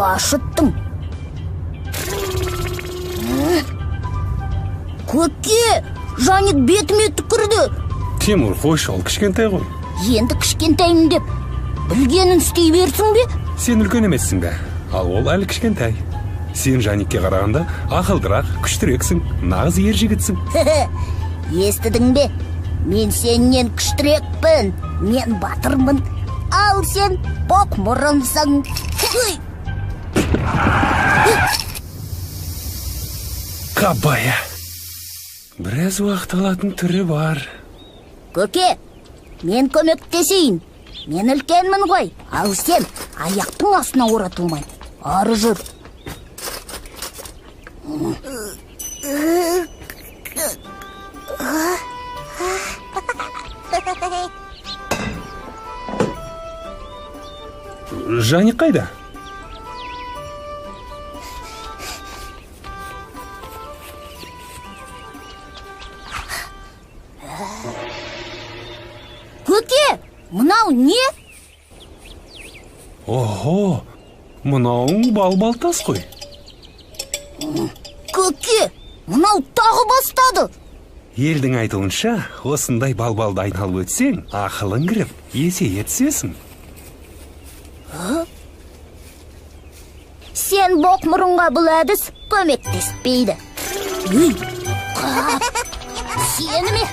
ашыттым. Көке, Жаник бетіме түкірді. Тимур, қойшы, ол кішкентай ғой. Енді кішкентайым деп білгенін істей берсің бе? Сен үлкен емессің бе? Ал ол әлі кішкентай. Сен Жаникке қарағанда ақылдырақ, күштірексің, нағыз ер жігітсің. Естідің бе? Мен сенен күштірекпін. Мен батырмын. Ал сен боқ мұрынсың. Қабая. Біраз уақыт алатын түрі бар. Көке, мен көмектесейін. Мен үлкенмін ғой. Ал сен аяқтың астына оратылмай. Ары жүр. Жаник қайда? Көке, мынау не? Охо, мынауың бал-балтас қой. Көке, мынау тағы бастады. Елдің айтуынша, осындай бал-балды айналып өтсең, ақылың кіріп, есейе түсесің. Сен боқ мұрынға бұл әдіс көмектеспейді. Үй, қап, сені ме?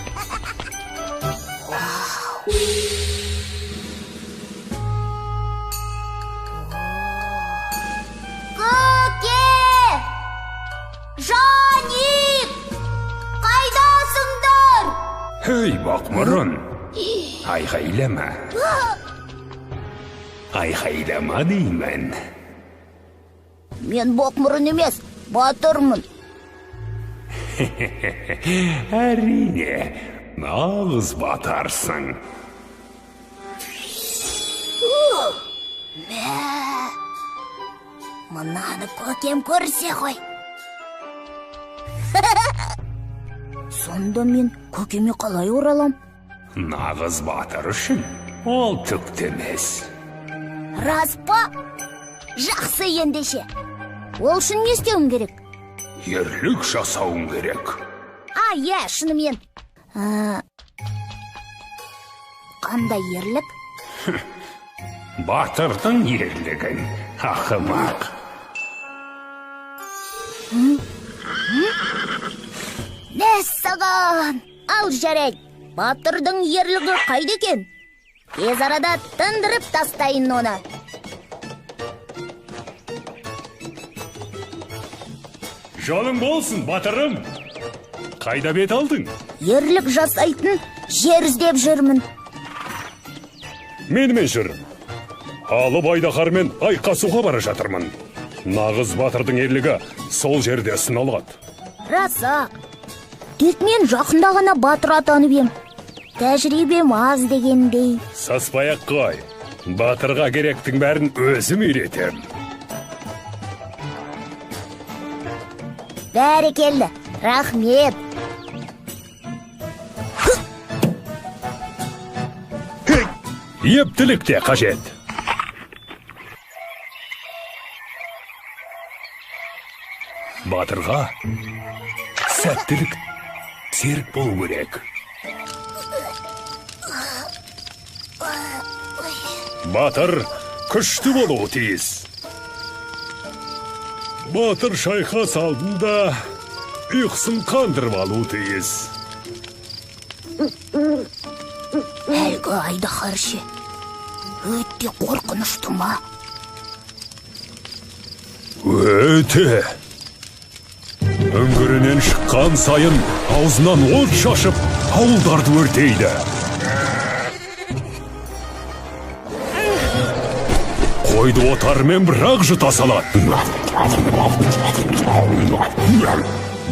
Көке! Жаник! Қайдасыңдар? Өй, бақмұрын, айқайлама. Айқайлама деймін. Мен боқмұрын емес, батырмын. Әрине, нағыз батарсың. Мынаны көкем көрсе ғой. Сонда мен көкеме қалай оралам? Нағыз батыр үшін ол түкті емес. Рас па? Жақсы ендеше. Ол үшін не істеуім керек? Ерлік жасауың керек. Иә, шынымен. Қандай ерлік? Батырдың ерлігін, ақымақ. Мәссаған! Ал жарайды, батырдың ерлігі қайда екен? Тез арада тындырып тастайын оны. Жолың болсын, батырым. Қайда бет алдың? Ерлік жасайтын жер іздеп жүрмін. Менімен жүр. Алып айдаһармен айқасуға бара жатырмын. Нағыз батырдың ерлігі сол жерде сыналады. Раса. Тек мен жақында ғана батыр атанып ем. Тәжірибем аз дегендей. Саспай-ақ қой. Батырға керектің бәрін өзім үйретем. Бәрекелді, рахмет. Ептілік те қажет. Батырға сәттілік серік болу керек. Батыр күшті болуы тиіс. Батыр шайқас алдында ұйқысын қандырып алуы тиіс. Әлгі айдаһар ше, өте қорқынышты ма? Өте. Үңгірінен шыққан сайын аузынан от шашып, ауылдарды өртейді. Қойды отармен бірақ жұта салады.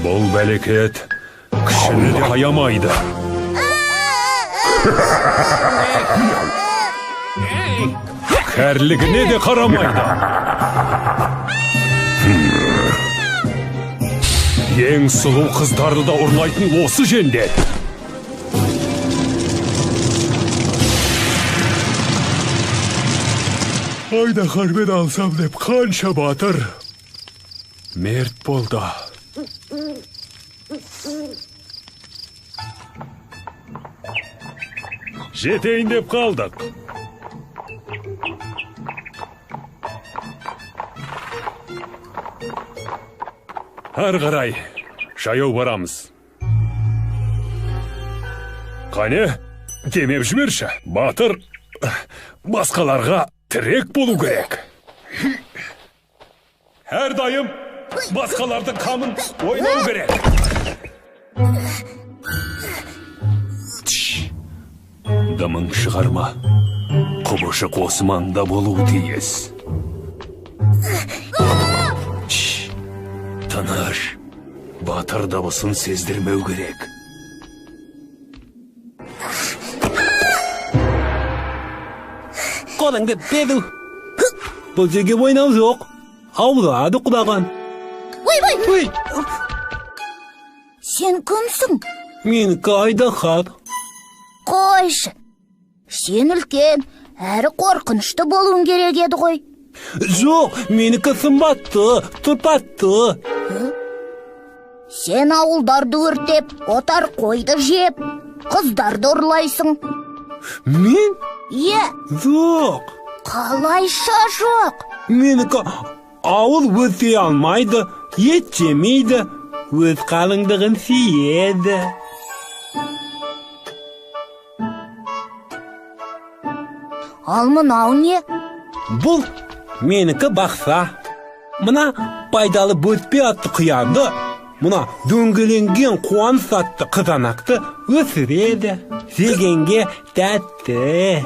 Бұл бәлекет кішіні де аямайды. Кәрлігіне де қарамайды. Ең сұлу қыздарды да ұрлайтын осы жендет. айдаһармен алсам деп қанша батыр мерт болды. Жетейін деп қалдық. Ары қарай жаяу барамыз. Қане, демеп жіберші. Батыр басқаларға тірек болу керек. Әрдайым басқалардың қамын ойлау керек. Дымың шығарма. Құбышық осы маңда болуы тиіс. Тыныш. Батыр дыбысын сездірмеу керек. Қолыңды беду. Бұл жерге ойнау жоқ. Аулады құлаған. Ой! Сен кімсің? Менікі айдаһар. Қойшы. Сен үлкен, әрі қорқынышты болуың керек еді ғой. Жоқ, менікі сымбатты, тұрпатты. Сен ауылдарды өртеп, отар қойды жеп, қыздарды ұрлайсың. Мен? Е, Жоқ. қалайша жоқ? Менікі ауыл өте алмайды, ет жемейді, өз қалыңдығын сүйеді. Ал мынау не? Бұл менікі бақса. Мына пайдалы бөтпе атты қиянды, мына дөңгеленген қуаныш атты қызанақты өсіреді. Жегенге тәтті.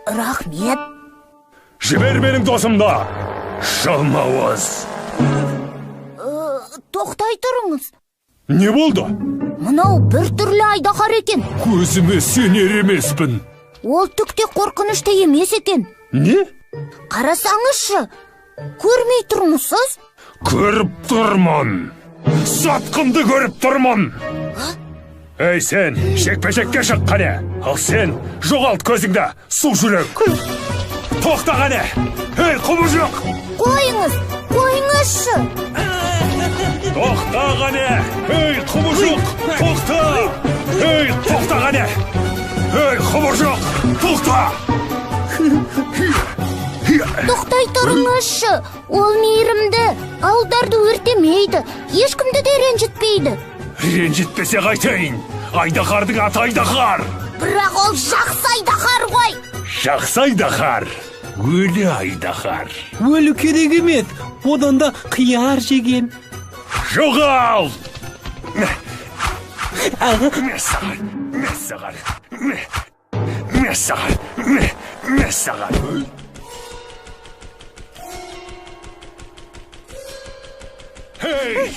Рахмет. Жібер менің досымды. Жалмауыз. Тоқтай тұрыңыз. Не болды? Мынау бір түрлі айдаһар екен. Көзіме сенер емеспін. Ол түкте қорқынышты емес екен. Не? Қарасаңызшы, көрмей тұрмысыз? Көріп тұрмын. Сатқынды көріп тұрмын. Ей сен, шекпе-шекке шық қане. Ал сен, жоғалт көзіңді, су жүрек. Тоқта қане. Ей, құбыжық. Қойыңызшы. Тоқта қане. Ей, құбыжық, тоқта. Ей, тоқта қане. Ей, құбыжық, тоқта. Тоқтай тұрыңызшы. Ол мейірімді, ауылдарды өртемейді, ешкімді де ренжітпейді. Ренжітпесе қайтайын. Айдаһардың аты айдаһар. Бірақ ол жақсы айдаһар ғой. Жақсы айдаһар. Өлі айдаһар. Өлі керек емес, одан да қияр жеген. Жоғал! Мәссаған. Хей!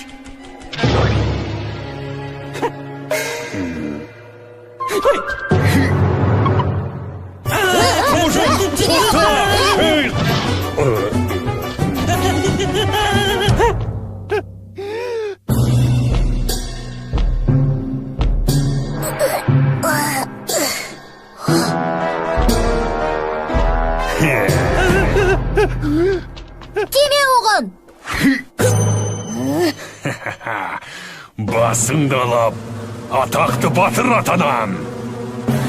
Тиме оған! Басыңды алап, атақты батыр атанам.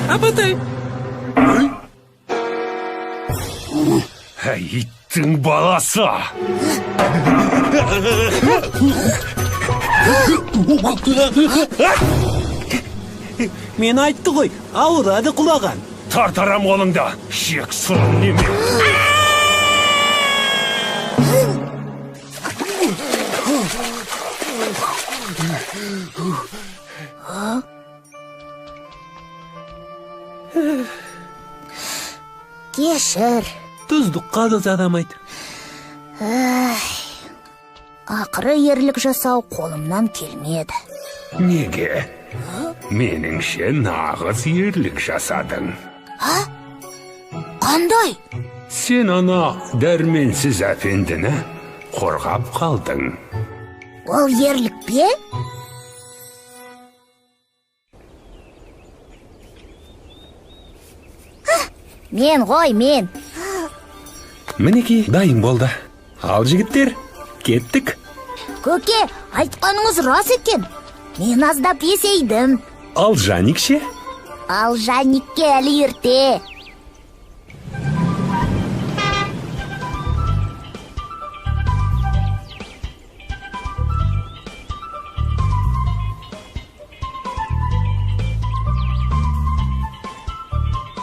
Апатай. Иттің баласы. Мен айтты ғой, ауырады құлаған. Тартарам қолыңда, шек сұрын неме. Кешір. Тұздыққа да жарамайды. Ақыры ерлік жасау қолымнан келмеді. Неге? Меніңше нағыз ерлік жасадың. Қандай? Сен ана дәрменсіз әпендіні қорғап қалдың. Ол ерлік пе? Мен ғой, мен. Мінекей дайын болды. Ал жігіттер, кеттік. Көке, айтқаныңыз рас екен. Мен аздап есейдім. Ал Жаник ше? Ал Жаникке әлі ерте.